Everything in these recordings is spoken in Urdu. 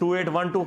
2812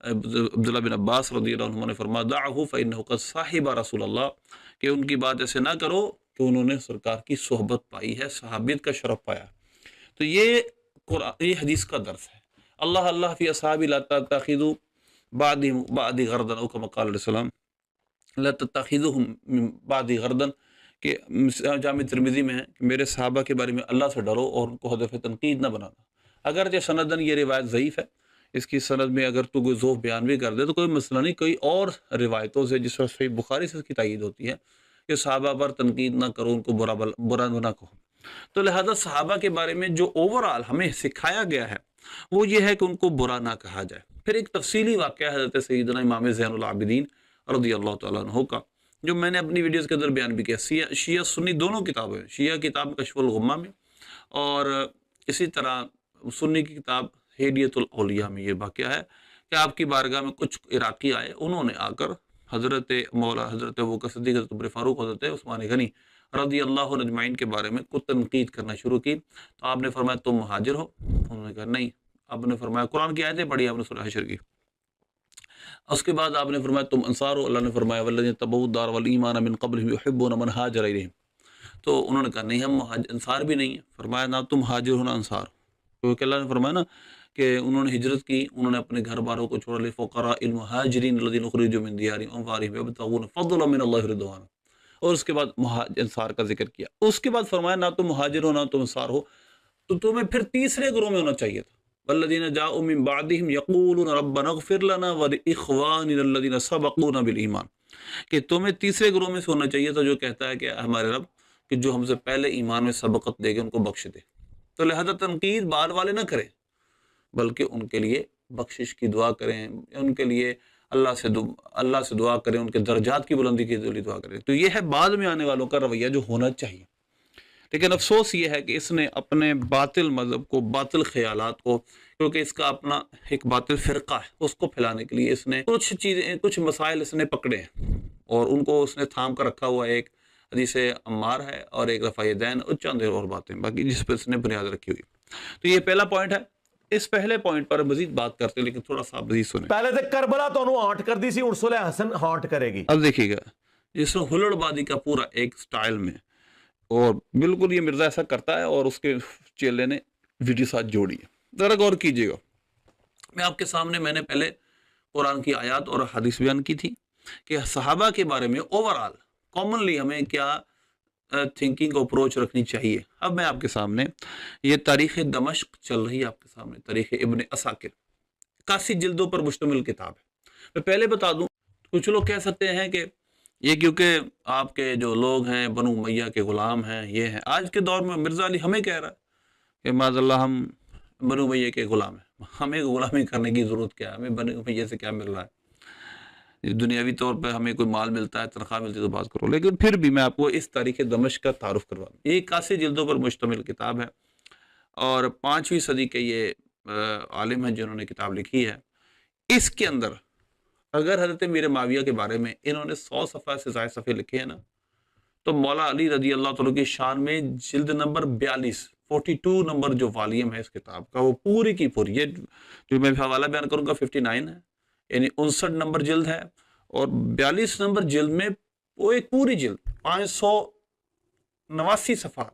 عبداللہ بن عباس رضی اللہ عنہ نے فرمایا دعہ فإنہ قد صاحب رسول اللہ، کہ ان کی بات ایسے نہ کرو کہ انہوں نے سرکار کی صحبت پائی ہے، صحابیت کا شرف پایا۔ تو یہ قرآن، یہ حدیث کا درس ہے۔ اللہ اللہ فی اصحابی لا تتخذوا بعدی غرضا، او کما قال علیہ السلام لا تتخذوهم من بعدی غرضا، کہ جامع ترمذی میں ہے کہ میرے صحابہ کے بارے میں اللہ سے ڈرو اور ان کو ہدف تنقید نہ بنانا۔ اگرچہ سندن یہ روایت ضعیف ہے، اس کی سند میں اگر تو کوئی ذوف بیان بھی کر دے تو کوئی مسئلہ نہیں، کوئی اور روایتوں سے جس وقت صحیح بخاری سے اس کی تائید ہوتی ہے کہ صحابہ پر تنقید نہ کرو، ان کو برا نہ کہو۔ تو لہذا صحابہ کے بارے میں جو اوورآل ہمیں سکھایا گیا ہے وہ یہ ہے کہ ان کو برا نہ کہا جائے۔ پھر ایک تفصیلی واقعہ حضرت سیدنا امام زین العابدین رضی اللہ تعالیٰ عنہ کا، جو میں نے اپنی ویڈیوز کے اندر بیان بھی کیا، شیعہ سنی دونوں کتابیں ہیں، شیعہ کتاب کشف الغمہ میں اور اسی طرح سنی کی کتاب ہدیۃ الاولیاء میں یہ واقعہ ہے کہ آپ کی بارگاہ میں کچھ عراقی آئے، انہوں نے آ کر حضرت مولا حضرت ابوبکر صدیق، حضرت عمر فاروق، حضرت عثمان غنی رضی اللہ عنہ اجمعین کے بارے میں کچھ تنقید کرنا شروع کی۔ تو آپ نے فرمایا تم مہاجر ہو؟ انہوں نے کہا نہیں۔ آپ نے فرمایا قرآن کی آیتیں پڑھی، آپ نے سورہ حشر کی۔ اس کے بعد آپ نے فرمایا تم انصار ہو؟ اللہ نے فرمایا والذین تبوؤا الدار والایمان من قبلہم یحبون من ہاجر الیہم۔ تو انہوں نے کہا نہیں، ہم انصار بھی نہیں ہیں۔ فرمایا نہ تم ہاجر ہو نہ انصار، کیونکہ اللہ نے فرمایا نا کہ انہوں نے ہجرت کی، انہوں نے اپنے گھر باروں کو چھوڑ لیا، فقراء المہاجرین الذین اخرجوا من دیارہم واموالہم یبتغون فضلا من اللہ ورضوانا، اور اس کے بعد انصار کا ذکر کیا۔ اس کے بعد فرمایا نہ تم مہاجر ہو نہ تم انصار ہو، تو تمہیں پھر تیسرے گروہ میں ہونا چاہیے تھا۔ والذین جاءوا من بعدہم یقولون ربنا اغفر لنا ولاخواننا الذین سبقونا بالایمان، کہ تمہیں تیسرے گروہ میں سے ہونا چاہیے تھا جو کہتا ہے کہ ہمارے رب کہ جو ہم سے پہلے ایمان میں سبقت دے گئے ان کو بخش دے۔ تو لہذا تنقید بعد والے نہ کریں، بلکہ ان کے لیے بخشش کی دعا کریں، ان کے لیے اللہ سے دعا کریں، ان کے درجات کی بلندی کے لیے دعا کریں۔ تو یہ ہے بعد میں آنے والوں کا رویہ جو ہونا چاہیے۔ لیکن افسوس یہ ہے کہ اس نے اپنے باطل مذہب کو، باطل خیالات کو، کیونکہ اس کا اپنا ایک باطل فرقہ ہے، اس کو پھیلانے کے لیے اس نے کچھ چیزیں، کچھ مسائل اس نے پکڑے ہیں اور ان کو اس نے تھام کر رکھا ہوا ہے۔ ایک حدیث عمار ہے اور ایک رفع دین اور چند اور باتیں باقی جس پہ اس نے بنیاد رکھی ہوئی۔ تو یہ پہلا پوائنٹ ہے۔ اس پہلے پوائنٹ پر مزید بات کرتے ہیں، لیکن تھوڑا سا مزید سنیں۔ پہلے تے کربلا تو انہوں ہانٹ کر دی سی، ارسل حسن ہانٹ کرے گی۔ اب دیکھیے گا جس میں ہلڑ بازی کا پورا ایک سٹائل میں، اور بالکل یہ مرزا ایسا کرتا ہے اور اس کے چیلے نے ویڈیو ساتھ جوڑی ہے۔ ذرا غور کیجیے گا، میں آپ کے سامنے میں نے پہلے قرآن کی آیات اور حدیث بیان کی تھی کہ صحابہ کے بارے میں اوورآل کامنلی ہمیں کیا تھنکنگ اپروچ رکھنی چاہیے۔ اب میں آپ کے سامنے یہ تاریخ دمشق چل رہی ہے، آپ کے سامنے تاریخ ابن عساکر 81 جلدوں پر مشتمل کتاب ہے۔ میں پہلے بتا دوں، کچھ لوگ کہہ سکتے ہیں کہ یہ کیونکہ آپ کے جو لوگ ہیں بنو امیہ کے غلام ہیں، یہ ہیں۔ آج کے دور میں مرزا علی ہمیں کہہ رہا ہے کہ معاذ اللہ ہم بنو امیہ کے غلام ہیں، ہمیں غلامی کرنے کی ضرورت کیا ہے، ہمیں بنو امیہ سے کیا مل رہا ہے، دنیاوی طور پہ ہمیں کوئی مال ملتا ہے، تنخواہ ملتی ہے تو بات کرو۔ لیکن پھر بھی میں آپ کو اس تاریخ دمشق کا تعارف کروا دوں۔ یہ 81 جلدوں پر مشتمل کتاب ہے اور 5ویں صدی کے یہ عالم ہیں جنہوں نے کتاب لکھی ہے۔ اس کے اندر اگر حضرت میر معاویہ کے بارے میں انہوں نے 100 صفحہ سے زائد صفحے لکھے ہیں نا، تو مولا علی رضی اللہ تعالیٰ کی شان میں جلد نمبر 42 نمبر جو والیوم ہے اس کتاب کا، وہ پوری کی پوری، یہ جو میں حوالہ بیان کروں گا 59 ہے، یعنی 59 نمبر جلد ہے، اور 42 نمبر جلد میں وہ ایک پوری جلد 589 صفحات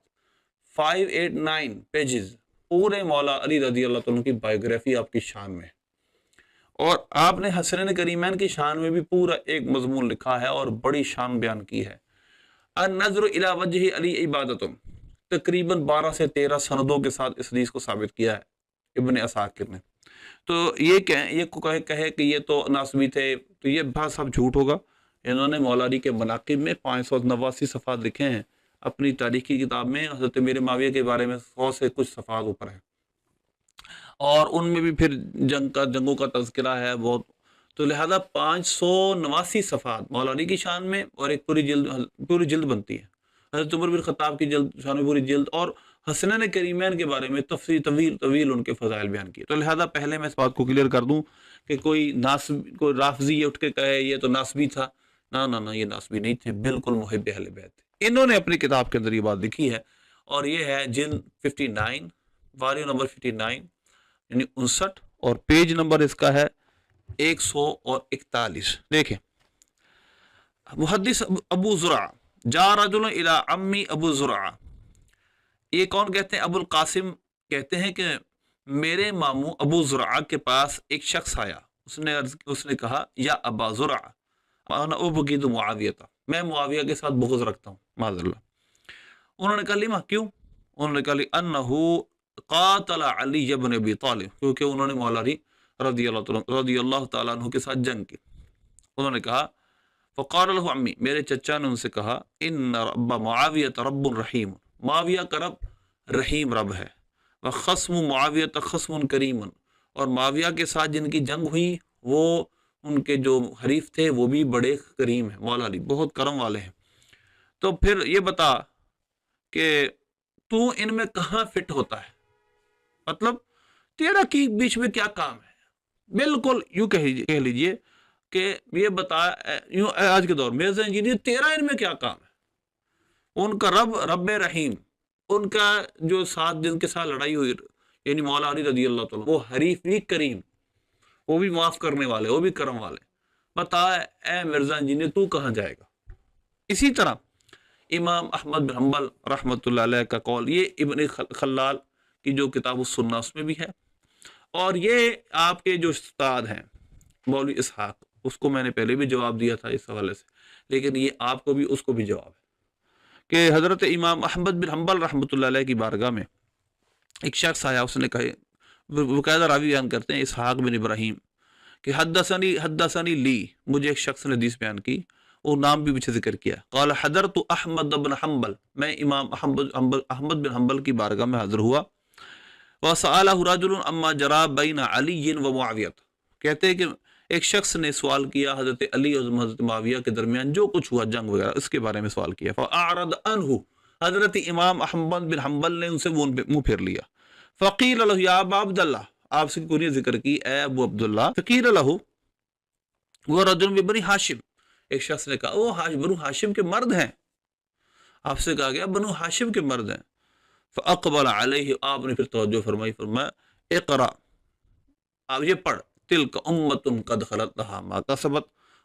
589 پیجز پورے مولا علی رضی اللہ تعالیٰ کی بائیوگرافی آپ کی شان میں، اور آپ نے حسنین کریمین کی شان میں بھی پورا ایک مضمون لکھا ہے اور بڑی شان بیان کی ہے۔ النظر الی وجہ علی عبادتم، تقریباً 12 سے 13 سندوں کے ساتھ اس حدیث کو ثابت کیا ہے ابن عساکر نے۔ تو یہ کہے کہ یہ تو ناسبی تھے، تو یہ بات سب جھوٹ ہوگا۔ انہوں نے مولا علی کے مناقب میں 589 صفحات لکھے ہیں اپنی تاریخی کتاب میں، حضرت میر معاویہ کے بارے میں 100 سے کچھ صفحات اوپر ہے، اور ان میں بھی پھر جنگوں کا تذکرہ ہے بہت۔ تو لہذا 589 صفحات مولا علی کی شان میں، اور ایک پوری جلد بنتی ہے حضرت عمر بن خطاب کی شان میں پوری جلد، اور حسنین کریمین کے بارے میں تفصیل طویل ان کے فضائل بیان کیے۔ تو لہذا پہلے میں اس بات کو کلیئر کر دوں کہ کوئی رافضی اٹھ کے کہے یہ تو ناسبی تھا، نہ یہ ناسبی نہیں تھے، بالکل محب اہل بیت تھے۔ انہوں نے اپنی کتاب کے اندر یہ بات لکھی ہے، اور یہ ہے جلد 59 والیوم نمبر 59 یعنی 59، اور پیج نمبر اس کا ہے 141 دیکھیں، محدث ابو زرع جا رجل الی عمی ابو زرع، یہ کون کہتے ہیں؟ ابو القاسم کہتے ہیں کہ میرے ماموں ابو زرع کے پاس ایک شخص آیا، اس نے کہا یا ابا زرع انا ابغض معاویہ، میں معاویہ کے ساتھ بغض رکھتا ہوں معاذ اللہ۔ انہوں نے کہا لما، کیوں؟ انہوں نے کہا لانہ قاتل علی بن ابی طالب، کیونکہ انہوں نے مولا علی رضی اللہ تعالیٰ عنہ کے ساتھ جنگ کی۔ انہوں نے کہا فقال له عمی، میرے چچا نے ان سے کہا ان رب معاویہ رب رحیم، معاویہ کا رب رحیم رب ہے، وخصم معاویہ خصم کریم، اور معاویہ کے ساتھ جن کی جنگ ہوئی وہ ان کے جو حریف تھے وہ بھی بڑے کریم ہیں، مولا علی بہت کرم والے ہیں۔ تو پھر یہ بتا کہ تو ان میں کہاں فٹ ہوتا ہے، مطلب تیرا کی بیچ میں کیا کام ہے؟ بالکل یوں کہہ لیجئے کہ یہ بتا، یوں آج کے دور میں انجینئر تیرا ان میں کیا کام ہے؟ ان کا رب رحیم، ان کا جو ساتھ جن کے ساتھ لڑائی ہوئی یعنی مولا علی رضی اللہ تعالیٰ، وہ حریف بھی کریم، وہ بھی معاف کرنے والے، وہ بھی کرم والے، بتا اے مرزا انجینئر تو کہاں جائے گا؟ اسی طرح امام احمد بن حنبل رحمۃ اللہ علیہ کا قول، یہ ابن خلال کی جو کتاب السنہ اس میں بھی ہے، اور یہ آپ کے جو استاد ہیں مولوی اسحاق، اس کو میں نے پہلے بھی جواب دیا تھا اس حوالے سے، لیکن یہ آپ کو بھی اس کو بھی جواب ہے کہ حضرت امام احمد بن حنبل رحمۃ اللہ علیہ کی بارگاہ میں ایک شخص آیا، اس نے کہا، باقاعدہ راوی بیان کرتے ہیں اسحاق بن ابراہیم کہ حدثنی لی، مجھے ایک شخص نے حدیث بیان کی، وہ نام بھی پیچھے ذکر کیا، قال حضرت احمد بن حنبل، میں امام احمد بن حنبل کی بارگاہ میں حاضر ہوا، وسألہ رجل اما جرا بین علی و معاویہ، کہتے ہیں کہ ایک شخص نے سوال کیا حضرت علی اور حضرت معاویہ کے درمیان جو کچھ ہوا جنگ وغیرہ اس کے بارے میں سوال کیا، فاعرض عنہ، حضرت امام احمد بن حنبل نے ان سے منہ پھیر لیا، فقیل له یا ابا عبداللہ، آپ سے کنیت ذکر کی اے ابو عبداللہ، فقیل له وہ رجل من بنی ہاشم، ایک شخص نے کہا وہ بنو ہاشم کے مرد ہیں، آپ سے کہا گیا بنو ہاشم کے مرد ہیں، فاقبل علیہ، آپ نے پھر توجہ فرمائی، فرمایا اقرا، آپ یہ پڑھ، تلک امت قد خلت لها ما کسبت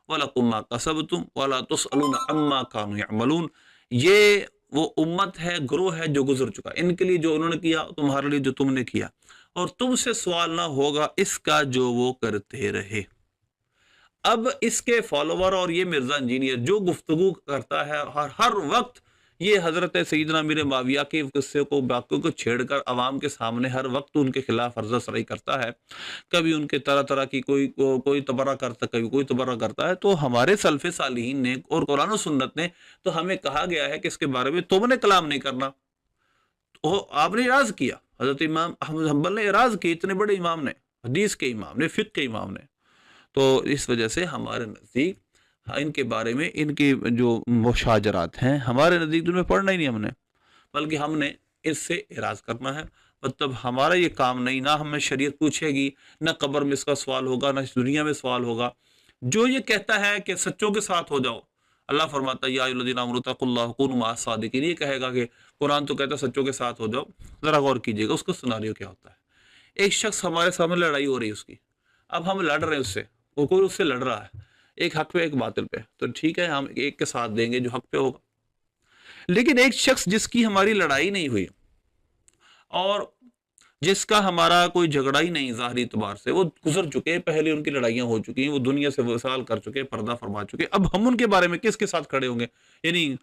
ولکم ما کسبتم ولا تسألون عما كانوا يعملون، یہ وہ امت ہے، گروہ ہے جو گزر چکا، ان کے لیے جو انہوں نے کیا تمہارے لیے جو تم نے کیا، اور تم سے سوال نہ ہوگا اس کا جو وہ کرتے رہے۔ اب اس کے فالوور اور یہ مرزا انجینئر جو گفتگو کرتا ہے ہر وقت، یہ حضرت سیدنا میر معاویہ کے قصے کو باقیوں کو چھیڑ کر عوام کے سامنے ہر وقت ان کے خلاف عرض سرائی کرتا ہے، کبھی ان کے طرح طرح کی کوئی تبرہ کرتا، کبھی کوئی تبرہ کرتا ہے۔ تو ہمارے سلف صالحین نے اور قرآن و سنت نے تو ہمیں کہا گیا ہے کہ اس کے بارے میں تم نے کلام نہیں کرنا، تو آپ نے اعراض کیا، حضرت امام احمد حنبل نے اعراض کی، اتنے بڑے امام نے، حدیث کے امام نے، فقہ کے امام نے، تو اس وجہ سے ہمارے نزدیک ان کے بارے میں ان کی جو مشاجرات ہیں ہمارے نزدیک ان میں پڑھنا ہی نہیں ہم نے، بلکہ ہم نے اس سے اعراض کرنا ہے، مطلب ہمارا یہ کام نہیں، نہ ہمیں شریعت پوچھے گی، نہ قبر میں اس کا سوال ہوگا، نہ اس دنیا میں سوال ہوگا۔ جو یہ کہتا ہے کہ سچوں کے ساتھ ہو جاؤ، اللہ فرماتا ہے یا ایھا الذین آمنوا اتقوا اللہ وکونوا مع الصادقین، یہ کہے گا کہ قرآن تو کہتا ہے سچوں کے ساتھ ہو جاؤ، ذرا غور کیجئے گا اس کا سناریو کیا ہوتا ہے۔ ایک شخص ہمارے سامنے لڑائی ہو رہی ہے اس کی، اب ہم لڑ رہے ہیں اس سے، وہ کوئی اس سے لڑ رہا ہے، ایک حق پہ ایک باطل پہ، تو ٹھیک ہے ہم ایک کے ساتھ دیں گے جو حق پہ ہوگا، لیکن ایک شخص جس کی ہماری لڑائی نہیں ہوئی اور جس کا ہمارا کوئی جھگڑا ہی نہیں ظاہری اعتبار سے، وہ گزر چکے، پہلے ان کی لڑائیاں ہو چکی ہیں، وہ دنیا سے وصال کر چکے، پردہ فرما چکے، اب ہم ان کے بارے میں کس کے ساتھ کھڑے ہوں گے؟ یعنی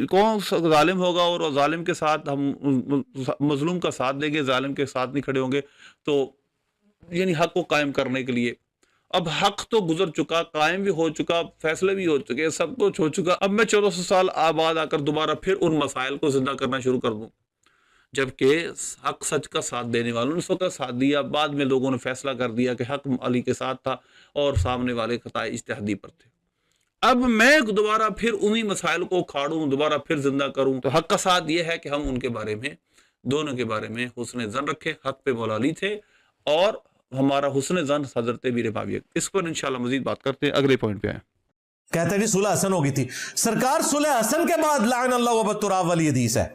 کون ظالم ہوگا اور ظالم کے ساتھ ہم مظلوم کا ساتھ دیں گے، ظالم کے ساتھ نہیں کھڑے ہوں گے، تو یعنی حق کو قائم کرنے کے لیے اب حق تو گزر چکا، قائم بھی ہو چکا، فیصلے بھی ہو چکے، سب کچھ ہو چکا، اب میں 1400 سال آباد آ کر دوبارہ پھر ان مسائل کو زندہ کرنا شروع کر دوں، جبکہ حق سچ کا ساتھ دینے والوں نے اس وقت ساتھ دیا، بعد میں لوگوں نے فیصلہ کر دیا کہ حق علی کے ساتھ تھا اور سامنے والے خطائے اجتہادی پر تھے، اب میں دوبارہ پھر انہی مسائل کو کھاڑوں، دوبارہ پھر زندہ کروں، تو حق کا ساتھ یہ ہے کہ ہم ان کے بارے میں، دونوں کے بارے میں حسن ظن رکھے، حق پہ مولا علی تھے اور ہمارا حسن ظن حضرت میر معاویہ۔ اس پر انشاءاللہ مزید بات کرتے ہیں، اگلے پوائنٹ پہ آئیں۔ کہتے ہیں جی صلح حسن ہو گئی تھی، سرکار صلح حسن کے بعد لعن اللہ ابا تراب والی حدیث ہے،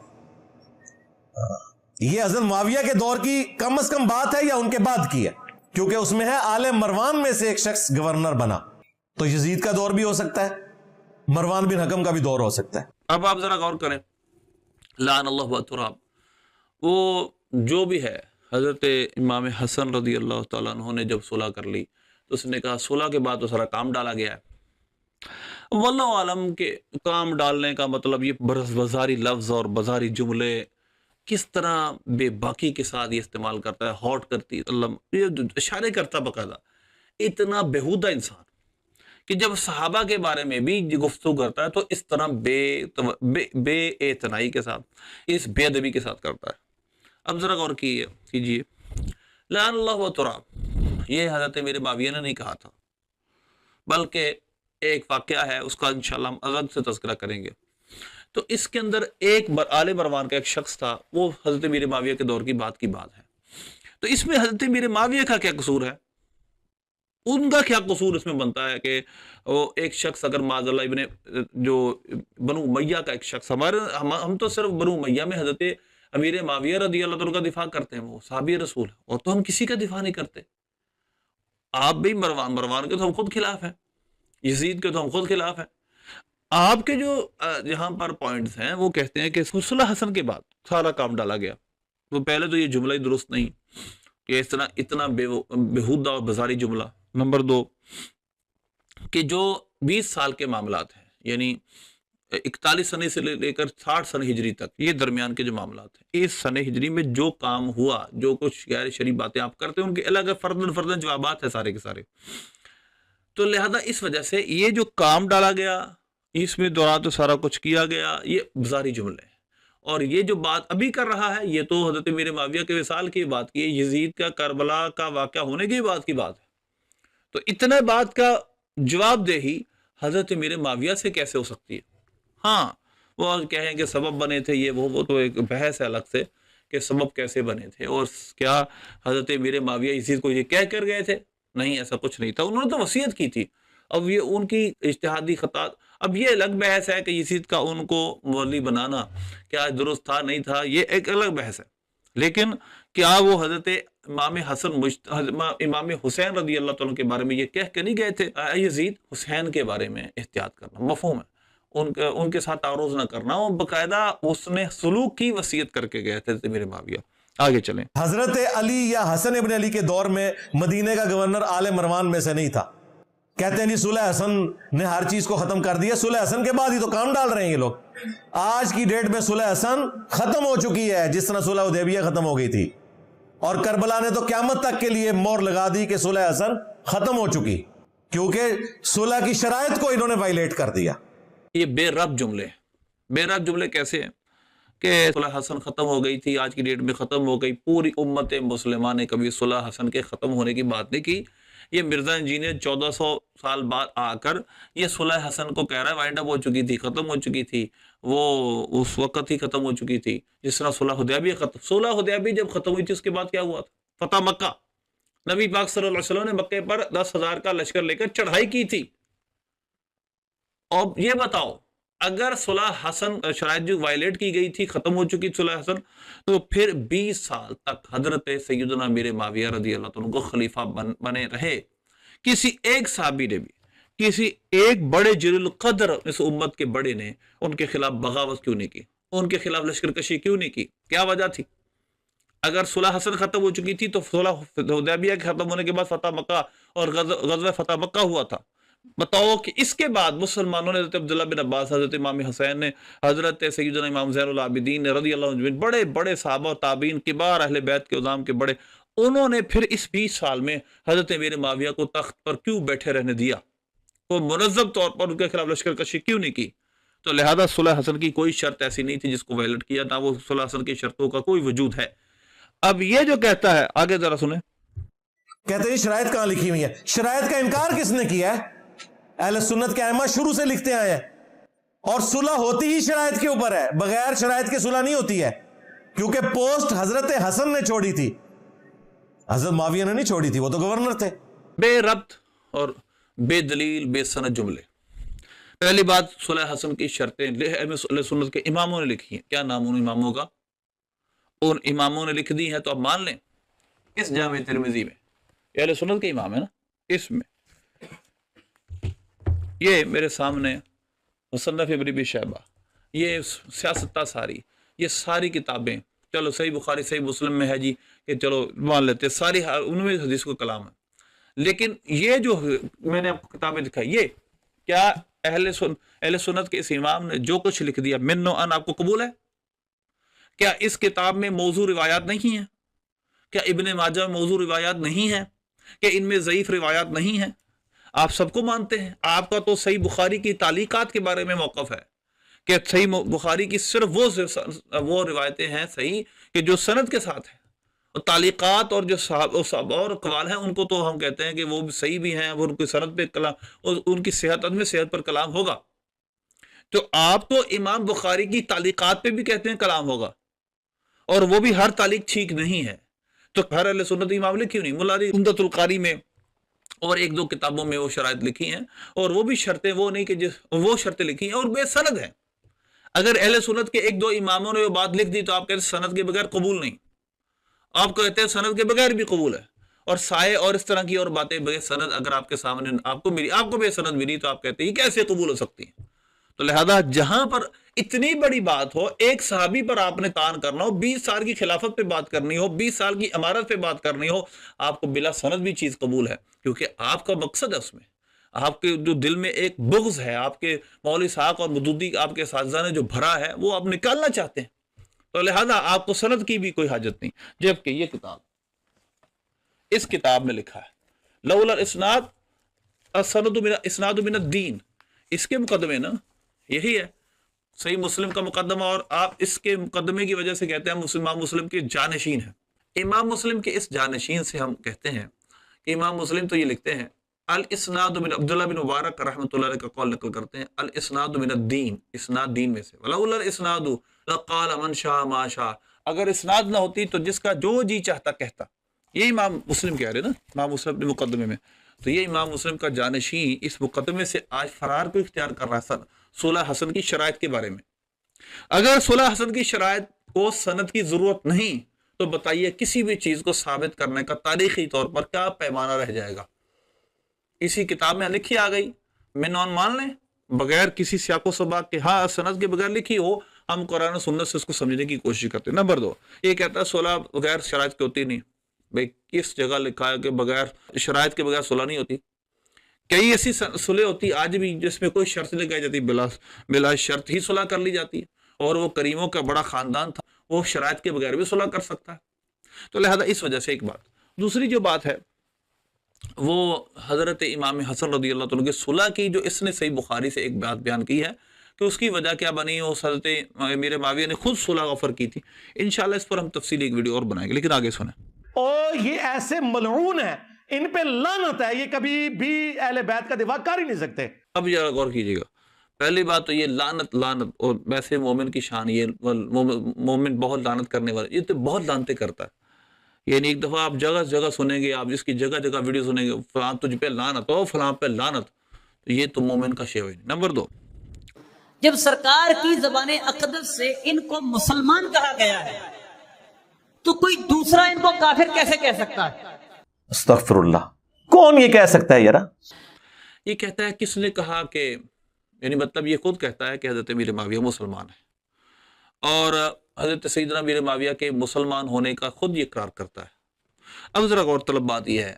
یہ حضرت معاویہ کے دور کی کم از کم بات ہے یا ان کے بعد کی ہے؟ کیونکہ اس میں ہے آل مروان میں سے ایک شخص گورنر بنا، تو یزید کا دور بھی ہو سکتا ہے، مروان بن حکم کا بھی دور ہو سکتا ہے۔ اب آپ ذرا غور کریں، لعن اللہ تراب، وہ جو بھی ہے، حضرت امام حسن رضی اللہ تعالیٰ عنہ نے جب صلح کر لی تو اس نے کہا صلح کے بعد تو سارا کام ڈالا گیا ہے۔ واللہ عالم کے کام ڈالنے کا مطلب یہ بازاری لفظ اور بازاری جملے کس طرح بے باکی کے ساتھ یہ استعمال کرتا ہے، ہاٹ کرتی اللہ یہ اشارے کرتا باقاعدہ، اتنا بیہودہ انسان کہ جب صحابہ کے بارے میں بھی گفتگو کرتا ہے تو اس طرح بے اعتنائی کے ساتھ، اس بے ادبی کے ساتھ کرتا ہے۔ اب ذرا غور کیجئے، لعن اللہ و تراب، یہ حضرت میرے معاویہ نے نہیں کہا تھا، بلکہ ایک واقعہ ہے، اس کا انشاءاللہ ہم الگ سے تذکرہ کریں گے۔ تو اس کے اندر ایک آل مروان کا ایک شخص تھا، وہ حضرت میرے معاویہ کے دور کی بات ہے۔ تو اس میں حضرت میرے معاویہ کا کیا قصور ہے؟ ان کا کیا قصور اس میں بنتا ہے کہ وہ ایک شخص اگر معاذ اللہ ابن جو بنو امیہ کا ایک شخص، ہم تو صرف بنو امیہ میں حضرت امیر معاویہ رضی اللہ عنہ کا دفاع کرتے ہیں، وہ صحابی رسول ہے، اور تو ہم کسی کا دفاع نہیں کرتے۔ آپ بھی مروان کے تو ہم خود خلاف ہیں، یزید کے تو ہم خود خلاف ہیں۔ آپ کے جو یہاں پر پوائنٹس ہیں وہ کہتے ہیں کہ صلح حسن کے بعد سارا کام ڈالا گیا، تو پہلے تو یہ جملہ ہی درست نہیں کہ اس طرح اتنا بیہودہ اور بازاری جملہ۔ نمبر 2 کہ جو 20 سال کے معاملات ہیں، یعنی 41 سنے سے لے کر 60 سن ہجری تک، یہ درمیان کے جو معاملات ہیں، اس سن ہجری میں جو کام ہوا، جو کچھ غیر شرعی باتیں آپ کرتے ہیں، ان کے الگ فردن جوابات ہیں سارے کے سارے۔ تو لہذا اس وجہ سے یہ جو کام ڈالا گیا، اس میں دوران تو سارا کچھ کیا گیا، یہ بازاری جملے ہیں۔ اور یہ جو بات ابھی کر رہا ہے، یہ تو حضرت میرے معاویہ کے وصال کی بات کی ہے، یزید کا کربلا کا واقعہ ہونے کی بات ہے۔ تو اتنا بات کا جواب دہی حضرت میرے معاویہ سے کیسے ہو سکتی ہے؟ ہاں وہ کہیں کہ سبب بنے تھے، یہ وہ تو ایک بحث ہے الگ سے کہ سبب کیسے بنے تھے، اور کیا حضرت میرے معاویہ یزید کو یہ کہہ کر گئے تھے؟ نہیں، ایسا کچھ نہیں تھا، انہوں نے تو وصیت کی تھی۔ اب یہ ان کی اجتہادی خطا، اب یہ الگ بحث ہے کہ یزید کا ان کو مولی بنانا کیا درست تھا نہیں تھا، یہ ایک الگ بحث ہے۔ لیکن کیا وہ حضرت امام امام حسین رضی اللہ تعالیٰ کے بارے میں یہ کہہ کے نہیں گئے تھے یزید حسین کے بارے میں احتیاط کرنا، مفہوم ہے، ان کے ساتھ تعارض نہ کرنا، اور باقاعدہ اس نے سلوک کی وصیت کر کے گئے تھے میرے معاویہ۔ آگے چلیں۔ حضرت علی یا حسن ابن علی کے دور میں مدینے کا گورنر آل مروان میں سے نہیں تھا۔ کہتے ہیں جی صلح حسن نے ہر چیز کو ختم کر دیا، صلح حسن کے بعد ہی تو کام ڈال رہے ہیں یہ لوگ۔ آج کی ڈیٹ میں صلح حسن ختم ہو چکی ہے، جس طرح صلح حدیبیہ ختم ہو گئی تھی، اور کربلا نے تو قیامت تک کے لیے مور لگا دی کہ صلح حسن ختم ہو چکی، کیونکہ صلح کی شرائط کو انہوں نے وائلیٹ کر دیا۔ یہ بے رب جملے، بے رب جملے کیسے ہیں کہ صلح حسن ختم ہو گئی تھی، آج کی ڈیٹ میں ختم ہو گئی، پوری امت مسلمہ نے کبھی صلح حسن کے ختم ہونے کی بات نہیں کی۔ یہ مرزا انجینئر 1400 سال بعد آ کر یہ صلح حسن کو کہہ رہا ہے وائنڈ اپ ہو چکی تھی، ختم ہو چکی تھی، وہ اس وقت ہی ختم ہو چکی تھی جس طرح صلح حدیبیہ ختم۔ صلح حدیبیہ جب ختم ہوئی تھی اس کے بعد کیا ہوا تھا؟ فتح مکہ، نبی پاک صلی اللہ علیہ وسلم نے مکے پر 10,000 کا لشکر لے کر چڑھائی کی تھی۔ اور یہ بتاؤ اگر صلح حسن شرائط جو وائلیٹ کی گئی تھی، ختم ہو چکی صلح حسن، تو پھر 20 سال تک حضرت سیدنا امیر معاویہ رضی اللہ عنہ کو خلیفہ بنے رہے۔ کسی ایک صحابی نے بھی، کسی ایک بڑے جلیل القدر اس امت کے بڑے نے ان کے خلاف بغاوت کیوں نہیں کی، ان کے خلاف لشکر کشی کیوں نہیں کی؟ کیا وجہ تھی؟ اگر صلح حسن ختم ہو چکی تھی تو صلح حدیبیہ کے ختم ہونے کے بعد فتح مکہ اور غزوہ فتح مکہ ہوا تھا۔ بتاؤ کہ اس کے بعد مسلمانوں نے حضرت عبداللہ بن عباس، حضرت امام حسین نے، حضرت سیدنا امام زین العابدین نے رضی اللہ عنہ، بڑے بڑے صحابہ و تابعین کبار اہل بیت کے عظام کے بڑے، انہوں نے پھر اس 20 سال میں حضرت امیر معاویہ کو تخت پر کیوں بیٹھے رہنے دیا؟ وہ منظم طور پر ان کے خلاف لشکر کشی کیوں نہیں کی؟ تو لہذا صلح حسن کی کوئی شرط ایسی نہیں تھی جس کو وائلیٹ کیا تھا، وہ صلح حسن کی شرطوں کا کوئی وجود ہے۔ اب یہ جو کہتا ہے، آگے ذرا سنیں، کہتے ہیں شرائط کہاں لکھی ہوئی ہے؟ شرائط کا انکار کس نے کیا ہے؟ اہل سنت کے ائمہ شروع سے لکھتے آئے ہیں، اور صلح ہوتی ہی شرائط کے اوپر ہے، بغیر شرائط کے صلح نہیں ہوتی ہے، کیونکہ پوسٹ حضرت حسن نے چھوڑی تھی، حضرت معاویہ نے نہیں چھوڑی تھی، وہ تو گورنر تھے۔ بے ربط اور بے دلیل بے سند جملے۔ پہلی بات، صلح حسن کی شرطیں اہل سنت کے اماموں نے لکھی ہیں۔ کیا نام ان اماموں کا؟ ان اماموں نے لکھ دی ہیں تو اب مان لیں۔ اس جامع ترمذی میں یہ اہل سنت کے امام ہے نا. اس میں یہ میرے سامنے مصنف ابن ابی شیبہ، یہ سیاست ساری، یہ ساری کتابیں، چلو صحیح بخاری صحیح مسلم میں ہے جی کہ چلو مان لیتے، ساری ان میں حدیث کو کلام ہے. لیکن یہ جو میں نے آپ کو کتابیں دکھائی، یہ کیا اہل سنت کے اس امام نے جو کچھ لکھ دیا من و ان آپ کو قبول ہے؟ کیا اس کتاب میں موضوع روایات نہیں ہیں؟ کیا ابن ماجہ میں موضوع روایات نہیں ہیں؟ کہ ان میں ضعیف روایات نہیں ہیں؟ آپ سب کو مانتے ہیں. آپ کا تو صحیح بخاری کی تعلیقات کے بارے میں موقف ہے کہ صحیح بخاری کی صرف وہ روایتیں ہیں صحیح کہ جو سند کے ساتھ ہیں، اور تعلیقات اور جو صحاب اور اقوال ہیں ان کو تو ہم کہتے ہیں کہ وہ صحیح بھی ہیں، وہ ان کی سند پہ کلام اور ان کی صحت میں صحت پر کلام ہوگا. تو آپ تو امام بخاری کی تعلیقات پہ بھی کہتے ہیں کلام ہوگا، اور وہ بھی ہر تعلیق ٹھیک نہیں ہے. تو ہر اہل سنت امام نے کیوں نہیں؟ مولا علی عمدۃ القاری میں اور ایک دو کتابوں میں وہ شرائط لکھی ہیں، اور وہ بھی شرطیں وہ نہیں کہ وہ شرطیں لکھی ہیں اور بے سند ہیں. اگر اہل سنت کے ایک دو اماموں نے وہ بات لکھ دی تو آپ کہتے ہیں سند کے بغیر قبول نہیں، آپ کہتے ہیں سند کے بغیر بھی قبول ہے. اور سائے اور اس طرح کی اور باتیں بغیر سند اگر آپ کے سامنے آپ کو بے سند ملی تو آپ کہتے ہیں یہ کیسے قبول ہو سکتی ہیں؟ تو لہذا جہاں پر اتنی بڑی بات ہو، ایک صحابی پر آپ نے تان کرنا ہو، 20 سال کی خلافت پہ بات کرنی ہو، 20 سال کی امارت پہ بات کرنی ہو، آپ کو بلا سند بھی چیز قبول ہے، کیونکہ آپ کا مقصد ہے اس میں، آپ کے جو دل میں ایک بغض ہے، آپ کے مولوی اسحاق اور مودودی آپ کے اساتذہ نے جو بھرا ہے وہ آپ نکالنا چاہتے ہیں. تو لہذا آپ کو سند کی بھی کوئی حاجت نہیں. جبکہ یہ کتاب، اس کتاب میں لکھا ہے لولا الاسناد اسناد من الدین، اس کے مقدمے نا یہی ہے صحیح مسلم کا مقدمہ، اور آپ اس کے مقدمے کی وجہ سے کہتے ہیں امام مسلم کے جانشین ہیں. امام مسلم کے اس جانشین سے ہم کہتے ہیں کہ امام مسلم تو یہ لکھتے ہیں الاسناد من عبداللہ بن مبارک رحمۃ اللہ علیہ کا قول نقل کرتے ہیں الاسناد من الدین، اسناد دین میں سے. ولولا الاسناد لقال من شاء ما شاء، اگر اسناد نہ ہوتی تو جس کا جو جی چاہتا کہتا. یہ امام مسلم کہہ رہے نا، امام مسلم اپنے مقدمے میں. تو یہ امام مسلم کا جانشین اس مقدمے سے آج فرار کو اختیار کر رہا ہے صلح حسن کی شرائط کے بارے میں. اگر صلح حسن کی شرائط کو سند کی ضرورت نہیں تو بتائیے کسی بھی چیز کو ثابت کرنے کا تاریخی طور پر کیا پیمانہ رہ جائے گا؟ اسی کتاب میں لکھی آ گئی، منون مان لیں بغیر کسی سیاق و سباق کے، ہاں سند کے بغیر لکھی ہو، ہم قرآن و سنت سے اس کو سمجھنے کی کوشش کرتے ہیں. نمبر 2، یہ کہتا ہے صلح بغیر شرائط کی ہوتی نہیں. بھئی کس جگہ لکھا ہے کہ بغیر شرائط کے بغیر صلح نہیں ہوتی؟ کئی ایسی صلح ہوتی آج بھی جس میں کوئی شرط نہیں لگائی جاتی، بلا شرط ہی صلح کر لی جاتی ہے، اور وہ کریموں کا بڑا خاندان تھا، وہ شرائط کے بغیر بھی صلح کر سکتا ہے. تو لہذا اس وجہ سے ایک بات. دوسری جو بات ہے وہ حضرت امام حسن رضی اللہ تعالیٰ کی صلح کی، جو اس نے صحیح بخاری سے ایک بات بیان کی ہے کہ اس کی وجہ کیا بنی، وہ حضرت امیر معاویہ نے خود صلح آفر کی تھی. انشاءاللہ اس پر ہم تفصیلی ایک ویڈیو اور بنائیں گے، لیکن آگے سنیں. اور یہ ایسے ملعون ہیں، ان پہ لعنت ہے، یہ کبھی بھی اہل بیت کا دفاع کر ہی نہیں سکتے. اب ذرا غور کیجیے گا، پہلی بات تو یہ لعنت، اور ویسے مومن کی شان، یہ مومن بہت لعنت کرنے والا، یہ تو بہت لعنتیں کرتا ہے. یعنی ایک دفعہ آپ جگہ جگہ سنیں گے، آپ اس کی جگہ جگہ ویڈیو سنیں گے، فلاں تجھ پہ لعنت ہو، فلاں پہ لعنت. تو یہ تو مومن کا شیوہ ہے. نمبر 2، جب سرکار کی زبان اقدس سے ان کو مسلمان کہا گیا ہے تو کوئی دوسرا ان کو کافر کیسے کہہ سکتا ہے؟ استغفر اللہ، کون یہ کہہ سکتا ہے یار؟ یہ کہتا ہے کس نے کہا کہ، یعنی مطلب یہ خود کہتا ہے کہ حضرت امیر معاویہ مسلمان ہے، اور حضرت سیدنا امیر معاویہ کے مسلمان ہونے کا خود یہ اقرار کرتا ہے. اب ذرا غور طلب بات یہ ہے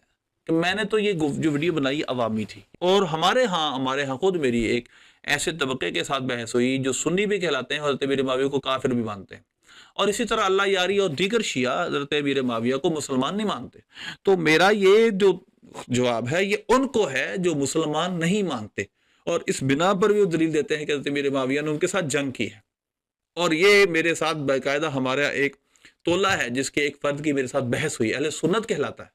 کہ میں نے تو یہ جو ویڈیو بنائی عوامی تھی، اور ہمارے ہاں خود میری ایک ایسے طبقے کے ساتھ بحث ہوئی جو سنی بھی کہلاتے ہیں، حضرت امیر معاویہ کو کافر بھی مانتے ہیں، اور اسی طرح اللہ یاری اور دیگر شیعہ حضرت امیر معاویہ کو مسلمان نہیں مانتے. تو میرا یہ جو جواب ہے یہ ان کو ہے جو مسلمان نہیں مانتے، اور اس بنا پر بھی وہ دلیل دیتے ہیں کہ حضرت امیر معاویہ نے ان کے ساتھ جنگ کی ہے. اور یہ میرے ساتھ باقاعدہ ہمارا ایک تولہ ہے جس کے ایک فرد کی میرے ساتھ بحث ہوئی، اہل سنت کہلاتا ہے.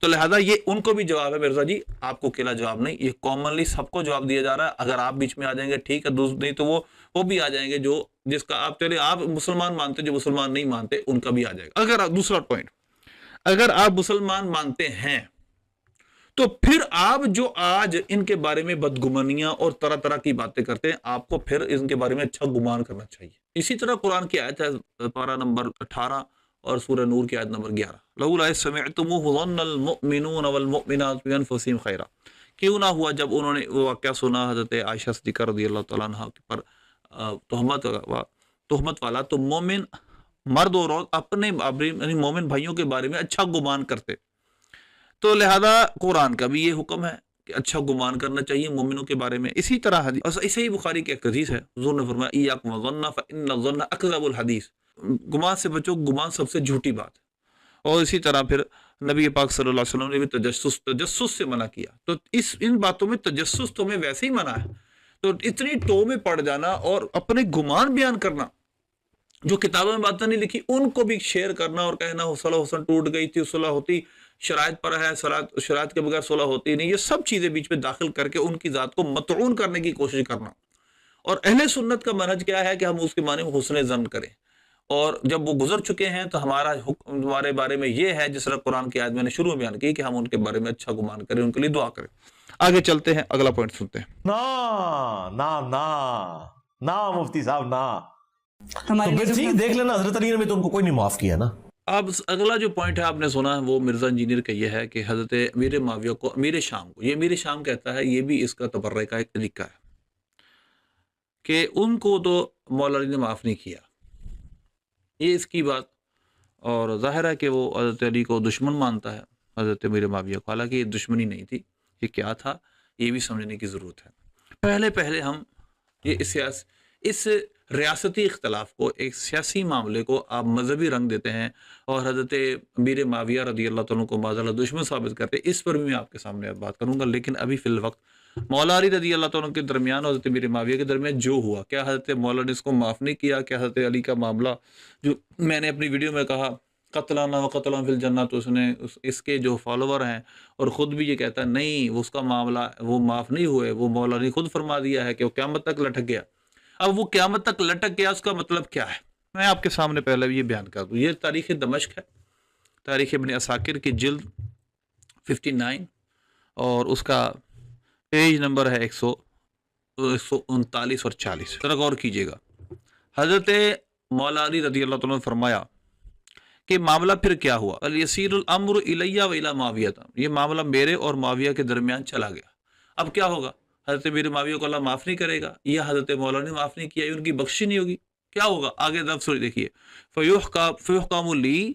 تو لہذا یہ ان کو بھی جواب ہے مرزا جی، آپ کو اکیلا جواب نہیں، یہ کامنلی سب کو جواب دیا جا رہا ہے. اگر آپ بیچ میں آ جائیں گے ٹھیک ہے، نہیں تو وہ بھی آ جائیں گے، جو جس کا آپ چلے آپ مسلمان مانتے، جو مسلمان نہیں مانتے ان کا بھی آ جائے گا. اگر دوسرا پوائنٹ، اگر آپ مسلمان مانتے ہیں تو پھر آپ جو آج ان کے بارے میں بدگمانیاں اور طرح طرح کی باتیں کرتے ہیں، آپ کو پھر ان کے بارے میں اچھا گمان کرنا چاہیے. اسی طرح قرآن کی آیت ہے پارہ نمبر 18 اور سورہ نور کی آیت نمبر 11 لولا سمعتموہ ظن المؤمنون والمؤمنات بانفسہم خیرا، کیوں نہ ہوا جب انہوں نے وہ واقعہ سنا حضرت عائشہ صدیقہ رضی اللہ تعالیٰ عنہ پر تہمت والا، تو مومن مرد اور عورت اپنے یعنی مومن بھائیوں کے بارے میں اچھا گمان کرتے، تو لہذا قرآن کا بھی یہ حکم ہے کہ اچھا گمان کرنا چاہیے مومنوں کے بارے میں۔ اسی طرح حدیث اسے ہی بخاری کی ایک حدیث ہے، حضور نے فرمایا ایاکم الظن فإن الظن اکذب الحدیث، گمان سے بچو، گمان سب سے جھوٹی بات ہے۔ اور اسی طرح پھر نبی پاک صلی اللہ علیہ وسلم نے بھی تجسس سے منع کیا، تو ان باتوں میں تجسس تو ہمیں ویسے ہی منع ہے، تو اتنی ٹو میں پڑ جانا اور اپنے گمان بیان کرنا، جو کتابوں میں باتیں نہیں لکھی ان کو بھی شیئر کرنا اور کہنا صلح حسن ٹوٹ گئی تھی، صلح ہوتی شرائط پر ہے، شرائط کے بغیر صلح ہوتی نہیں، یہ سب چیزیں بیچ میں داخل کر کے ان کی ذات کو مطعون کرنے کی کوشش کرنا۔ اور اہل سنت کا منہج کیا ہے کہ ہم اس کے معنی میں حسن ظن کریں، اور جب وہ گزر چکے ہیں تو ہمارا حکم ہمارے بارے میں یہ ہے، جس طرح قرآن کی آیت میں نے شروع میں بیان کی کہ ہم ان کے بارے میں اچھا گمان کریں، ان کے لیے دعا کریں۔ آگے چلتے ہیں، اگلا پوائنٹ سنتے ہیں۔ نا مفتی صاحب نا، ہمارے تو پھر ٹھیک دیکھ لینا، حضرت علی نے بھی تو ان کو کوئی نہیں معاف کیا نا۔ اب اگلا جو پوائنٹ ہے آپ نے سنا وہ مرزا انجینئر کا یہ ہے کہ حضرت امیر معاویہ کو امیر شام کو، یہ امیر شام کہتا ہے، یہ بھی اس کا تبرہ کا ایک طریقہ ہے کہ ان کو تو مولا علی نے معاف نہیں کیا، یہ اس کی بات، اور ظاہر ہے کہ وہ حضرت علی کو دشمن مانتا ہے حضرت امیر معاویہ کو، حالانکہ یہ دشمنی نہیں تھی، یہ کیا تھا یہ بھی سمجھنے کی ضرورت ہے۔ پہلے ہم یہ اس ریاستی اختلاف کو، ایک سیاسی معاملے کو آپ مذہبی رنگ دیتے ہیں اور حضرت امیر معاویہ رضی اللہ تعالیٰ کو معاذ اللہ دشمن ثابت کرتے ہیں، اس پر بھی میں آپ کے سامنے بات کروں گا۔ لیکن ابھی فی الوقت مولا علی رضی اللہ تعالیٰ کے درمیان اور حضرت امیر معاویہ کے درمیان جو ہوا، کیا حضرت مولا نے اس کو معاف نہیں کیا؟ کیا حضرت علی کا معاملہ جو میں نے اپنی ویڈیو میں کہا قتلانا و قتلان فی الجنہ، تو اس کے جو فالوور ہیں اور خود بھی یہ کہتا ہے نہیں اس کا معاملہ وہ معاف نہیں ہوئے، وہ مولا نے خود فرما دیا ہے کہ وہ قیامت تک لٹک گیا۔ اب وہ قیامت تک لٹک گیا، اس کا مطلب کیا ہے؟ میں آپ کے سامنے پہلے یہ بیان کر دوں۔ یہ تاریخ دمشق ہے، تاریخ ابن عساکر کی جلد 59 اور اس کا پیج نمبر ہے 139 اور 40، ذرا غور کیجیے گا۔ حضرت مولا علی رضی اللہ تعالیٰ نے فرمایا کہ معاملہ پھر کیا ہوا، الیسیر الامر الیہ و الی معاویہ، یہ معاملہ میرے اور معاویہ کے درمیان چلا گیا۔ اب کیا ہوگا؟ حضرت امیر معاویہ کو اللہ معاف نہیں کرے گا، یا حضرت مولا نے معاف نہیں کیا، ان کی بخشی نہیں ہوگی، کیا ہوگا؟ آگے لفظ دیکھیے، فیحکم لی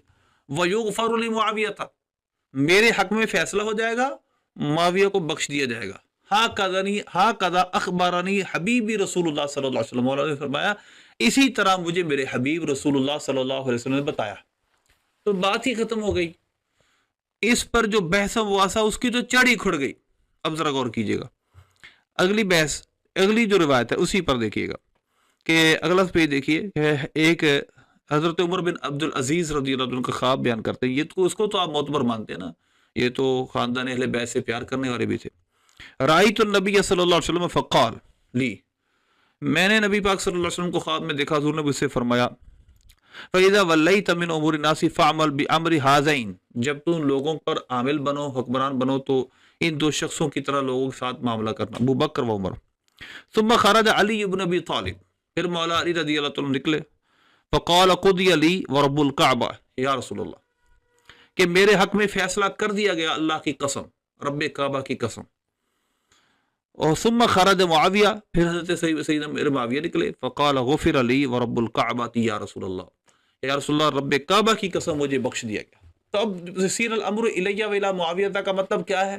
ویغفر لمعاویہ، میرے حق میں فیصلہ ہو جائے گا، معاویہ کو بخش دیا جائے گا۔ ہاکذا اخبرنی حبیبی رسول اللہ صلی اللہ علیہ وسلم، مولا نے فرمایا اسی طرح مجھے میرے حبیب رسول اللہ صلی اللہ علیہ وسلم نے بتایا۔ تو بات ہی ختم ہو گئی، اس پر جو بحث مباحثہ اس کی تو چڑھی کھڑ گئی۔ اب ذرا غور کیجیے گا، اگلی بحث، اگلی جو روایت ہے اسی پر دیکھیے گا کہ اگلا پیج دیکھیے کہ ایک حضرت عمر بن عبد العزیز رضی اللہ عنہ کا خواب بیان کرتے ہیں، یہ تو اس کو تو آپ معتبر مانتے ہیں نا، یہ تو خاندان اہل بیت سے پیار کرنے والے بھی تھے۔ رأیت النبی صلی اللہ علیہ وسلم فقال لی، میں نے نبی پاک صلی اللہ علیہ وسلم کو خواب میں دیکھا، حضور نے مجھ سے فرمایا فَإِذَا وَلَّيْتَ مِنْ أُمُورِ النَّاسِ فَعْمَلْ بِأَمْرِ هَذَيْنِ، جب تم لوگوں پر عامل بنو، حکمران بنو، تو ان دو شخصوں کی طرح لوگوں کے ساتھ معاملہ کرنا، ابو بکر و عمر۔ ثم خرج علی بن ابی طالب، پھر مولا علی رضی اللہ تعالیٰ نکلے، فقال قضی لی ورب الکعبہ، یا رسول اللہ، کہ میرے حق میں فیصلہ کر دیا گیا اللہ کی قسم، رب کعبہ کی قسم۔ اور ثم خرج معاویہ، پھر حضرت سیدنا میرے معاویہ نکلے، فقال غفر لی ورب الکعبہ یا رسول اللہ، یا رسول اللہ رب کعبہ کی قسم مجھے بخش دیا گیا۔ تو اب یسیر الامر الیہ و الی معاویہ کا مطلب کیا ہے؟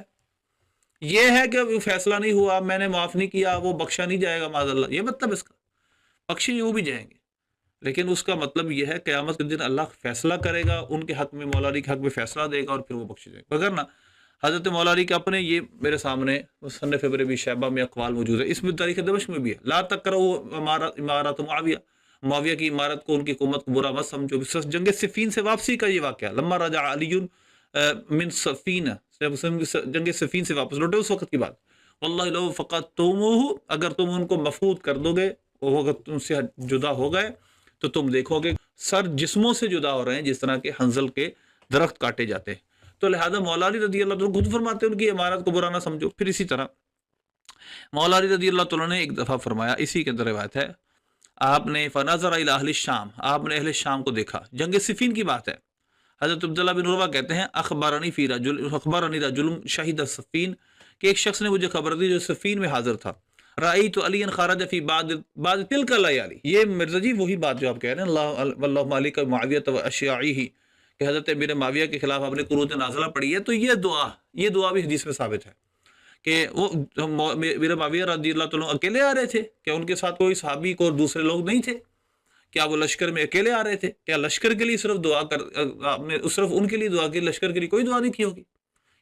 یہ ہے کہ وہ فیصلہ نہیں ہوا، میں نے معاف نہیں کیا، وہ بخشا نہیں جائے گا معاذ اللہ، یہ مطلب اس کا، بخشے وہ بھی جائیں گے، لیکن اس کا مطلب یہ ہے قیامت کے دن اللہ فیصلہ کرے گا ان کے حق میں، مولا علی کے حق میں فیصلہ دے گا اور پھر وہ بخشے جائیں گے۔ وغیرہ حضرت مولا علی کے اپنے، یہ میرے سامنے مصنف ابن ابی شیبہ میں اقوال موجود ہے، اس میں تاریخ دمشق میں بھی ہے، لا تکرہوا امارات معاویہ، معاویہ کی عمارت کو، ان کی حکومت کو برا مت سمجھو۔ جنگ صفین سے واپسی کا یہ واقعہ، لما رجع علی من صفین، جنگ صفین سے واپس لوٹے اس وقت کی بات، واللہ لو فقدتموہ، اگر تم ان کو مفقود کر دو گے، وہ اگر تم سے جدا ہو گئے تو تم دیکھو گے سر جسموں سے جدا ہو رہے ہیں جس طرح کے حنظل کے درخت کاٹے جاتے ہیں۔ تو لہذا مولا علی رضی اللہ عنہ خود فرماتے ہیں ان کی عمارت کو برا نہ سمجھو۔ پھر اسی طرح مولا علی رضی اللہ تعالیٰ نے ایک دفعہ فرمایا، اسی کے اندر روایت ہے، آپ نے فنظر الی اہل الشام، آپ نے اہل شام کو دیکھا. جنگ صفین کی بات ہے. حضرت عبداللہ بن عروہ کہتے ہیں اخبرنی رجل شہید الصفین، کہ ایک شخص نے مجھے خبر دی جو صفین میں حاضر تھا. رأیت علی خرج فی بعد تلک اللیالی. یہ مرزا جی وہی بات جو آپ کہہ رہے ہیں، اللہ واللہ علیک معاویہ و اشیاعیہ، کہ حضرت امیر معاویہ کے خلاف آپ نے قنوت نازلہ پڑھی ہے. تو یہ دعا بھی حدیث میں ثابت ہے کہ وہ امیر معاویہ رضی اللہ تعالیٰ اکیلے آ رہے تھے، کہ ان کے ساتھ کوئی صحابی کو اور دوسرے لوگ نہیں تھے؟ کیا وہ لشکر میں اکیلے آ رہے تھے؟ کیا لشکر کے لیے صرف آپ نے صرف ان کے لیے دعا کی، لشکر کے لیے کوئی دعا نہیں کی ہوگی؟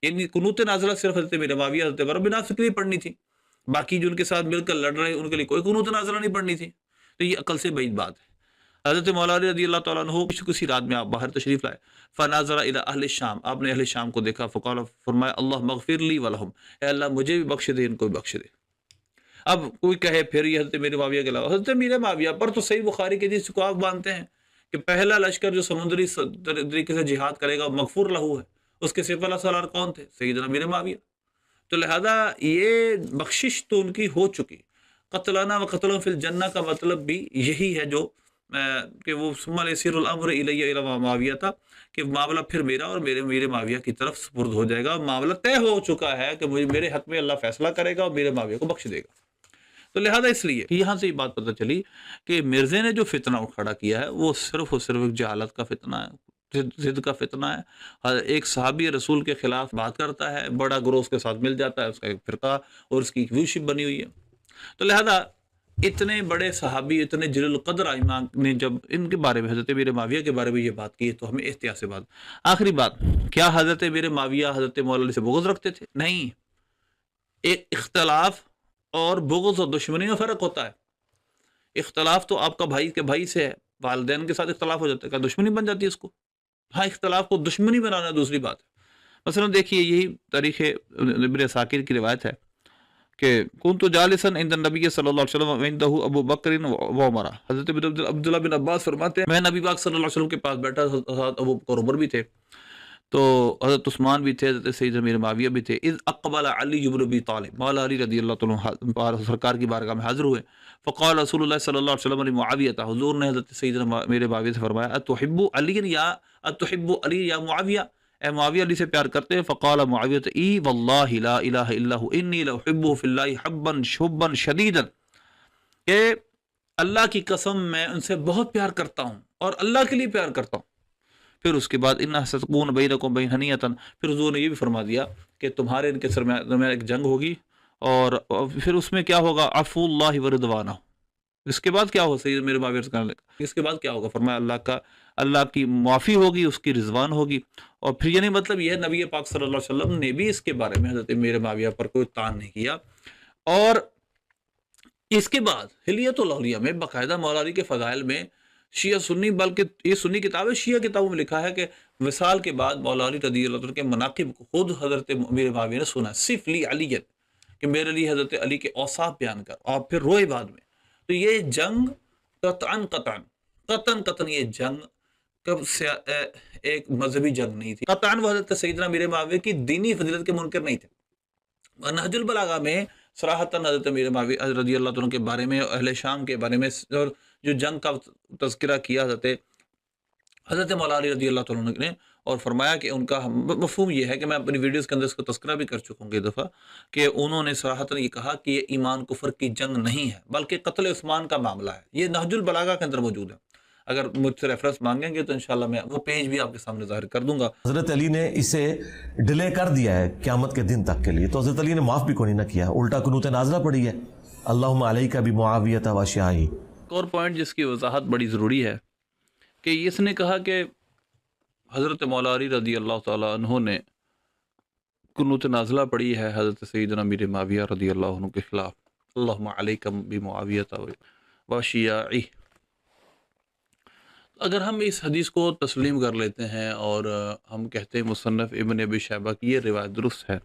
یعنی قنوت نازلہ صرف حضرت امیر معاویہ حضرت عمر بن عاص کے لیے پڑھنی تھی، باقی جو ان کے ساتھ مل کر لڑ رہے ہیں ان کے لیے کوئی قنوت نازلہ نہیں پڑھنی تھی. تو یہ عقل سے بعید بات ہے. حضرت مولا علی رضی اللہ تعالیٰ عنہ کسی رات میں آپ باہر تشریف لائے. فناظر الی اہل الشام، آپ نے اہل شام کو دیکھا. فقال، فرمایا اللہ مغفر لی ولہم، اے اللہ مجھے بھی بخش دے، ان کو بھی بخش دے. اب کوئی کہے پھر یہ حضرت امیر معاویہ کے علاوہ، حضرت امیر معاویہ پر تو صحیح بخاری کے جس کو آپ مانتے ہیں کہ پہلا لشکر جو سمندری طریقے سے جہاد کرے گا مغفور لہو ہے، اس کے سپہ سالار کون تھے؟ سیدنا امیر معاویہ. تو لہذا یہ بخشش تو ان کی ہو چکی. قتلنا و قتل فی الجنہ کا مطلب بھی یہی ہے جو کہ وہ ثم یسیر الامر الی الی معاویہ تھا، کہ معاملہ پھر میرا اور میرے معاویہ کی طرف سپرد ہو جائے گا. معاملہ طے ہو چکا ہے کہ میرے حق میں اللہ فیصلہ کرے گا اور میرے معاویہ کو بخش دے گا. تو لہذا اس لیے یہاں سے یہ بات پتہ چلی کہ مرزے نے جو فتنہ کھڑا کیا ہے وہ صرف اور صرف ایک جہالت کا فتنہ ہے، ضد کا فتنہ ہے. ایک صحابی رسول کے خلاف بات کرتا ہے، بڑا گروہ اس کے ساتھ مل جاتا ہے، اس کا ایک فرقہ اور اس کی ویوشپ بنی ہوئی ہے. تو لہذا اتنے بڑے صحابی، اتنے جلیل القدر ائمہ نے جب ان کے بارے میں، حضرت امیر معاویہ کے بارے میں یہ بات کی، تو ہمیں احتیاط سے بات. آخری بات، کیا حضرت امیر معاویہ حضرت مولا علی سے بغض رکھتے تھے؟ نہیں. ایک اختلاف اور بغض اور دشمنی میں فرق ہوتا ہے. اختلاف تو آپ کا بھائی کے بھائی سے ہے، والدین کے ساتھ اختلاف ہو جاتا ہے، کیا دشمنی بن جاتی ہے اس کو؟ ہاں، اختلاف کو دشمنی بنانا دوسری بات ہے. مثلا دیکھیے یہی تاریخ ابن عساکر کی روایت ہے کہ کنت جالسا عند النبی صلی اللہ علیہ وسلم عنده ابو بکر و عمر. حضرت عبداللہ بن عباس فرماتے ہیں میں نبی پاک صلی اللہ علیہ وسلم کے پاس بیٹھا، ساتھ ابو بکر عمر بھی تھے، تو حضرت عثمان بھی تھے، حضرت سیدنا امیر معاویہ بھی تھے. اذ اقبل علی بن ابی طالب، مولا علی رضی اللہ تعالیٰ سرکار کی بارگاہ میں حاضر ہوئے. فقال رسول اللہ صلی اللہ علیہ وسلم لمعاویہ، حضور نے حضرت سیدنا امیر معاویہ سے فرمایا اتحب علی یا معاویہ، اے معاویہ علی سے پیار کرتے ہیں؟ فقال معاویہ ای واللہ لا الہ الا ہو انی لأحبہ فی اللہ حبا شبا شدیدا، کہ اللہ کی قسم میں ان سے بہت پیار کرتا ہوں اور اللہ کے لیے پیار کرتا ہوں. پھر اس کے بعد انہا ستکون بینکم بین حنیۃ، پھر حضور نے یہ بھی فرما دیا کہ تمہارے ان کے درمیان ایک جنگ ہوگی اور پھر اس میں کیا ہوگا؟ عفو اللہ و رضوانہ. اس کے بعد کیا ہوگا؟ سید میرے معاویہ سے اس کے بعد کیا ہوگا؟ فرمایا اللہ کی معافی ہوگی، اس کی رضوان ہوگی. اور پھر یعنی مطلب یہ ہے نبی پاک صلی اللہ علیہ وسلم نے بھی اس کے بارے میں حضرت میرے معاویہ پر کوئی تان نہیں کیا. اور اس کے بعد حلیۃ الاولیاء میں باقاعدہ مولا علی کے فضائل میں شیعہ سنی، بلکہ یہ سنی کتاب ہے، شیعہ کتابوں میں لکھا ہے کہ وصال کے بعد مولا علی رضی اللہ عنہ کے مناقب کو خود حضرت میرے معاویہ نے سنا، صف لی علیت، کہ میرے لیے حضرت علی کے اوصاف بیان کر، اور پھر روئے بعد میں. تو یہ جنگ قطعاً یہ جنگ کب سے ایک مذہبی جنگ نہیں تھی. قطعاً وہ حضرت سیدنا امیر معاویہ کی دینی فضیلت کے منکر نہیں تھے. نہج البلاغہ میں صراحتاً حضرت امیر معاویہ رضی اللہ عنہ کے بارے میں، اہل شام کے بارے میں، اور جو جنگ کا تذکرہ کیا حضرت مولا علی رضی اللہ عنہ نے، اور فرمایا کہ ان کا مفہوم یہ ہے کہ میں اپنی ویڈیوز کے اندر اس کا تذکرہ بھی کر چکا ہوں ایک دفعہ، کہ انہوں نے صراحتاً یہ کہا کہ یہ ایمان کفر کی جنگ نہیں ہے بلکہ قتل عثمان کا معاملہ ہے. یہ نہج البلاغہ کے اندر موجود ہے، اگر مجھ سے ریفرنس مانگیں گے تو انشاءاللہ میں وہ پیج بھی آپ کے سامنے ظاہر کر دوں گا. حضرت علی نے اسے ڈیلے کر دیا ہے قیامت کے دن تک کے لیے، تو حضرت علی نے معاف بھی کوئی نہ کیا، الٹا قنوت نازلہ پڑی ہے اللہم علیک بمعاویۃ و شیعہ. ایک اور پوائنٹ جس کی وضاحت بڑی ضروری ہے کہ اس نے کہا کہ حضرت مولا علی رضی اللہ تعالیٰ عنہ نے قنوت نازلہ پڑھی ہے حضرت سیدنا امیر معاویہ رضی اللہ عنہ کے خلاف، اللہم علیک بمعاویۃ و شیعہ. اگر ہم اس حدیث کو تسلیم کر لیتے ہیں اور ہم کہتے ہیں مصنف ابن ابی شیبہ کی یہ روایت درست ہے،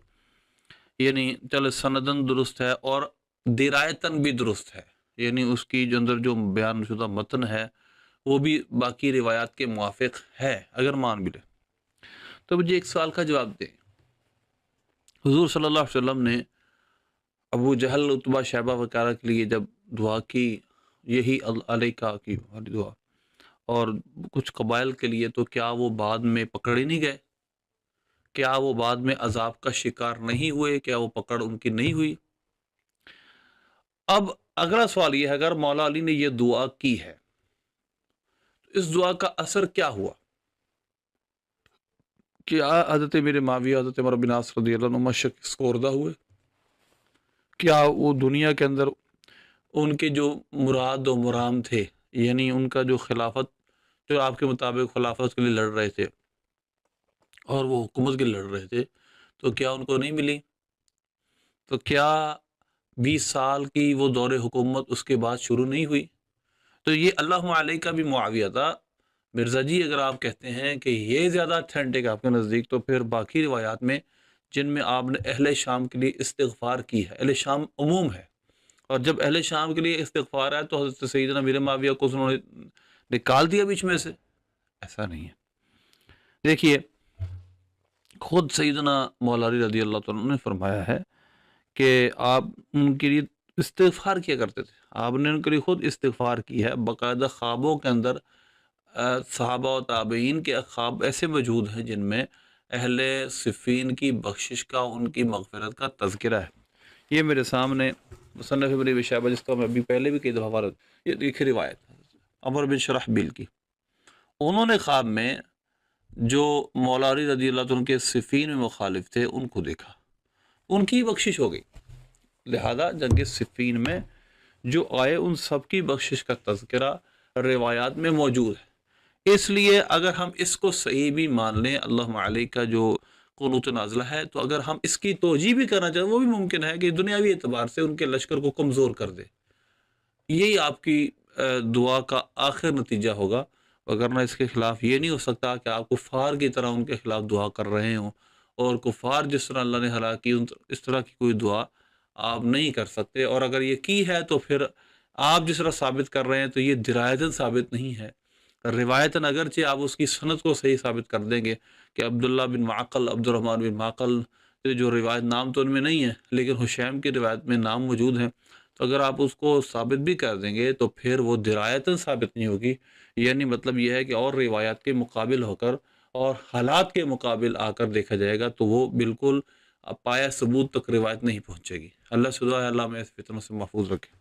یعنی چل سندن درست ہے اور درایتاً بھی درست ہے، یعنی اس کی جو اندر جو بیان شدہ متن ہے وہ بھی باقی روایات کے موافق ہے، اگر مان بھی لے تو مجھے ایک سوال کا جواب دیں. حضور صلی اللہ علیہ وسلم نے ابو جہل، عتبہ، شیبہ وغیرہ کے لیے جب دعا کی، یہی علیکہ کی ہماری دعا، اور کچھ قبائل کے لیے تو کیا وہ بعد میں پکڑے نہیں گئے؟ کیا وہ بعد میں عذاب کا شکار نہیں ہوئے؟ کیا وہ پکڑ ان کی نہیں ہوئی؟ اب اگلا سوال یہ ہے، اگر مولا علی نے یہ دعا کی ہے تو اس دعا کا اثر کیا ہوا؟ کیا حضرت میرے معاویہ، حضرت عمر بن عاص رضی اللہ عنہ سکوردہ ہوئے؟ کیا وہ دنیا کے اندر ان کے جو مراد و مرام تھے، یعنی ان کا جو خلافت، جو آپ کے مطابق خلافت کے لیے لڑ رہے تھے اور وہ حکومت کے لیے لڑ رہے تھے، تو کیا ان کو نہیں ملی؟ تو کیا 20 سال کی وہ دور حکومت اس کے بعد شروع نہیں ہوئی؟ تو یہ اللہ علیہ کا بھی معاویہ تھا۔ مرزا جی اگر آپ کہتے ہیں کہ یہ زیادہ اتھینٹک ہے آپ کے نزدیک، تو پھر باقی روایات میں جن میں آپ نے اہل شام کے لیے استغفار کی ہے، اہل شام عموم ہے، اور جب اہل شام کے لیے استغفار ہے تو حضرت سیدنا امیر معاویہ کو انہوں نے نکال دیا بیچ میں سے؟ ایسا نہیں ہے۔ دیکھیے، خود سیدنا مولا علی رضی اللہ تعالیٰ عنہ نے فرمایا ہے کہ آپ ان کے لیے استغفار کیا کرتے تھے، آپ نے ان کے لیے خود استغفار کی ہے، باقاعدہ خوابوں کے اندر صحابہ و تابعین کے خواب ایسے موجود ہیں جن میں اہل صفین کی بخشش کا، ان کی مغفرت کا تذکرہ ہے۔ یہ میرے سامنے مصنف ابن ابی شیبہ، جس کا میں ابھی پہلے بھی کئی دفعہ حوالہ، یہ دیکھیے روایت عمر بن شرحبیل کی، انہوں نے خواب میں جو مولا علی رضی اللہ عنہ کے صفین میں مخالف تھے ان کو دیکھا، ان کی بخشش ہو گئی، لہذا جنگ صفین میں جو آئے ان سب کی بخشش کا تذکرہ روایات میں موجود ہے۔ اس لیے اگر ہم اس کو صحیح بھی مان لیں، اللہ علیہ کا جو قنوت نازلہ ہے، تو اگر ہم اس کی توجیہ بھی کرنا چاہیں، وہ بھی ممکن ہے کہ دنیاوی اعتبار سے ان کے لشکر کو کمزور کر دے، یہی آپ کی دعا کا آخر نتیجہ ہوگا، وگرنہ اس کے خلاف یہ نہیں ہو سکتا کہ آپ کفار کی طرح ان کے خلاف دعا کر رہے ہوں، اور کفار جس طرح اللہ نے ہلاک کی اس طرح کی کوئی دعا آپ نہیں کر سکتے، اور اگر یہ کی ہے تو پھر آپ جس طرح ثابت کر رہے ہیں تو یہ درایتاً ثابت نہیں ہے، روایتاً اگرچہ آپ اس کی سند کو صحیح ثابت کر دیں گے کہ عبداللہ بن معقل، عبد الرحمن بن معقل، جو روایت نام تو ان میں نہیں ہے لیکن حشیم کی روایت میں نام موجود ہیں، تو اگر آپ اس کو ثابت بھی کر دیں گے تو پھر وہ درایتاً ثابت نہیں ہوگی، یعنی مطلب یہ ہے کہ اور روایات کے مقابل ہو کر اور حالات کے مقابل آ کر دیکھا جائے گا تو وہ بالکل پایا ثبوت تک روایت نہیں پہنچے گی۔ اللہ سے دعا ہے اللہ میں اس فتنوں سے محفوظ رکھے۔